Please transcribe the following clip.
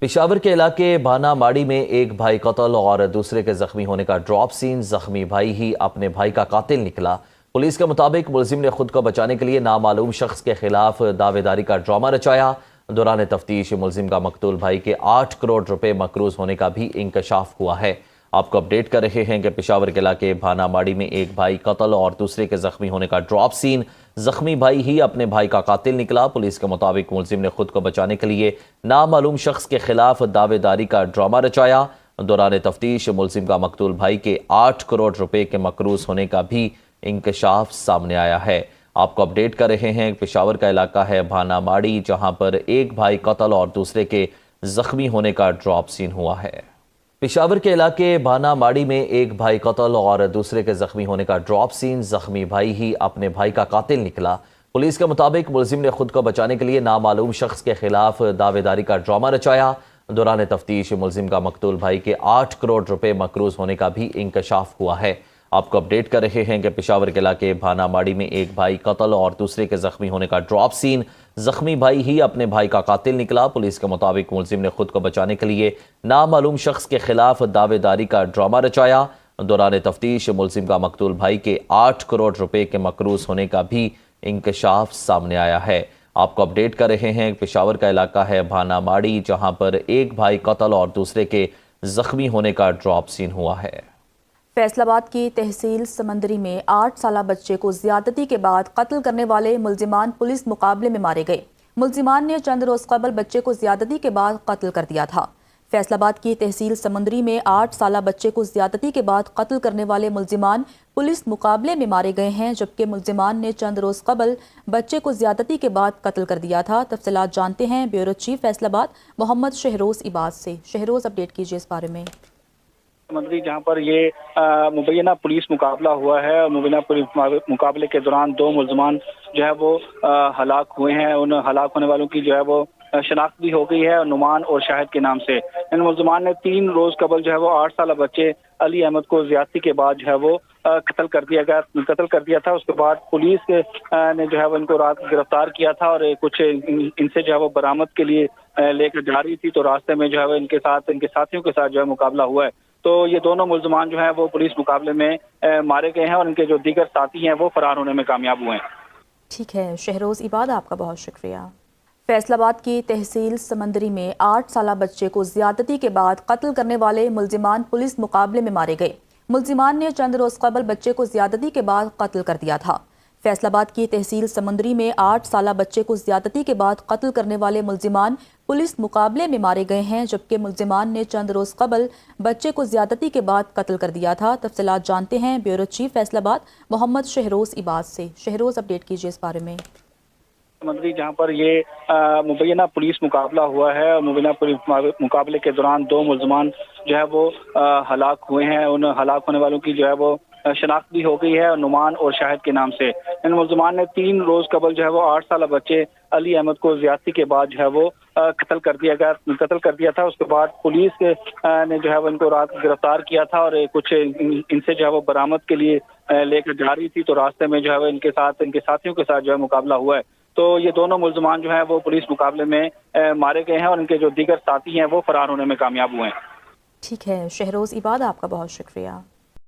पेशावर के इलाके भाना माड़ी में एक भाई कत्ल और दूसरे के जख्मी होने का ड्रॉप सीन। जख्मी भाई ही अपने भाई का कातिल निकला। पुलिस के मुताबिक मुलजिम ने खुद को बचाने के लिए नामालूम शख्स के खिलाफ दावेदारी का ड्रामा रचाया। दौरान तफ्तीश मुलजिम का मकतूल भाई के 8 करोड़ रुपए मकरूज होने का भी इंकशाफ हुआ है। आपको अपडेट कर रहे हैं कि पेशावर के इलाके भाना माड़ी में एक भाई कत्ल और दूसरे के जख्मी होने का ड्रॉप सीन। जख्मी भाई ही अपने भाई का कातिल निकला। पुलिस के मुताबिक मुलजिम ने खुद को बचाने के लिए नामालूम शख्स के खिलाफ दावेदारी का ड्रामा रचाया। दौरान तफ्तीश मुलजिम का मकतूल भाई के 8 करोड़ रुपए के मकरूज होने का भी इंकशाफ सामने आया है। आपको अपडेट कर रहे हैं पेशावर का इलाका है भाना माड़ी, जहां पर एक भाई कत्ल और दूसरे के जख्मी होने का ड्रॉप सीन हुआ है। पेशावर के इलाके भाना माड़ी में एक भाई कत्ल और दूसरे के जख्मी होने का ड्रॉप सीन। जख्मी भाई ही अपने भाई का कातिल निकला। पुलिस के मुताबिक मुलजिम ने खुद को बचाने के लिए नामालूम शख्स के खिलाफ दावेदारी का ड्रामा रचाया। दौरान तफ्तीश मुलजिम का मकतूल भाई के 8 करोड़ रुपए मकरूज होने का भी इंकशाफ हुआ है। आपको अपडेट कर रहे हैं कि पेशावर के इलाके भाना माड़ी में एक भाई कत्ल और दूसरे के जख्मी होने का ड्रॉप सीन। जख्मी भाई ही अपने भाई का कातिल निकला। पुलिस के मुताबिक मुलजिम ने खुद को बचाने के लिए नामालूम शख्स के खिलाफ दावेदारी का ड्रामा रचाया। दौरान तफ्तीश मुलजिम का मकतूल भाई के 8 करोड़ रुपए के मकरूज होने का भी इंकशाफ सामने आया है। आपको अपडेट कर रहे हैं पेशावर का इलाका है भाना माड़ी, जहां पर एक भाई कत्ल और दूसरे के जख्मी होने का ड्रॉप सीन हुआ है। फैसलाबाद की तहसील समंदरी में 8 साला बच्चे को ज्यादती के बाद कत्ल करने वाले मुलजिमान पुलिस मुकाबले में मारे गए। मुलजिमान ने चंद रोज कबल बच्चे को ज्यादती के बाद कत्ल कर दिया था। फैसलाबाद की तहसील समंदरी में 8 साला बच्चे को ज्यादती के बाद कत्ल करने वाले मुलजिमान पुलिस मुकाबले में मारे गए हैं, जबकि मुलजिमान ने चंद रोज कबल बच्चे को ज्यादती के बाद कत्ल कर दिया था। तफसीलात जानते हैं ब्यूरो चीफ फैसलाबाद मोहम्मद शहरोज इबाद से। शहरोज, अपडेट कीजिए इस बारे में। मंत्री जहां पर ये मुबैना पुलिस मुकाबला हुआ है और मुबैना पुलिस मुकाबले के दौरान 2 मुलजमान जो है वो हलाक हुए हैं। उन हलाक होने वालों की जो है वो शनाख्त भी हो गई है, नुमान और शाहिद के नाम से। इन मुलजमान ने 3 रोज कबल जो है वो 8 साल बच्चे अली अहमद को ज्यादती के बाद जो है वो कत्ल कर दिया था। उसके बाद पुलिस ने जो है वो इनको रात गिरफ्तार किया था और कुछ इनसे जो है वो बरामद के लिए लेकर जा रही थी, तो रास्ते में जो है वो इनके साथियों के साथ जो है मुकाबला हुआ है। तो ये दोनों मुलजमान जो हैं वो पुलिस मुकाबले में मारे गए हैं और इनके जो दीगर साथी हैं वो फरार होने में कामयाब हुए हैं। ठीक है शहरोज इबाद, आपका बहुत शुक्रिया। फैसलाबाद की तहसील समंदरी में 8 साला बच्चे को ज्यादती के बाद कत्ल करने वाले मुलजिमान पुलिस मुकाबले में मारे गए। मुलजिमान ने चंद रोज कबल बच्चे को ज्यादती के बाद कत्ल कर दिया था। फैसलाबाद की तहसील समंदरी में 8 साला बच्चे को ज्यादती के बाद कत्ल करने वाले मुलजिमान पुलिस मुकाबले में मारे गए हैं, जबकि मुलजिमान ने चंद रोज कबल बच्चे को ज्यादती के बाद कत्ल कर दिया था। तफसीलात जानते हैं ब्यूरो चीफ फैसलाबाद मोहम्मद शहरोज इबाद से। शहरोज, अपडेट कीजिए इस बारे में। मंत्री जहां पर ये मुबैना पुलिस मुकाबला हुआ है और मुबैना पुलिस मुकाबले के दौरान 2 मुलजमान जो है वो हलाक हुए हैं। उन हलाक होने वालों की जो है वो शनाख्त भी हो गई है, नुमान और शाहिद के नाम से। इन मुलजमान ने 3 रोज कबल जो है वो 8 साल बच्चे अली अहमद को ज्यादती के बाद जो है वो कत्ल कर दिया था। उसके बाद पुलिस ने जो है वो इनको रात गिरफ्तार किया था और कुछ इनसे जो है वो बरामद के लिए लेकर जा रही थी, तो रास्ते में जो है वो इनके साथियों के साथ जो है मुकाबला हुआ है। तो ये दोनों मुलजमान जो हैं वो पुलिस मुकाबले में मारे गए हैं और इनके जो दीगर साथी हैं वो फरार होने में कामयाब हुए हैं। ठीक है शहरोज इबाद, आपका बहुत शुक्रिया।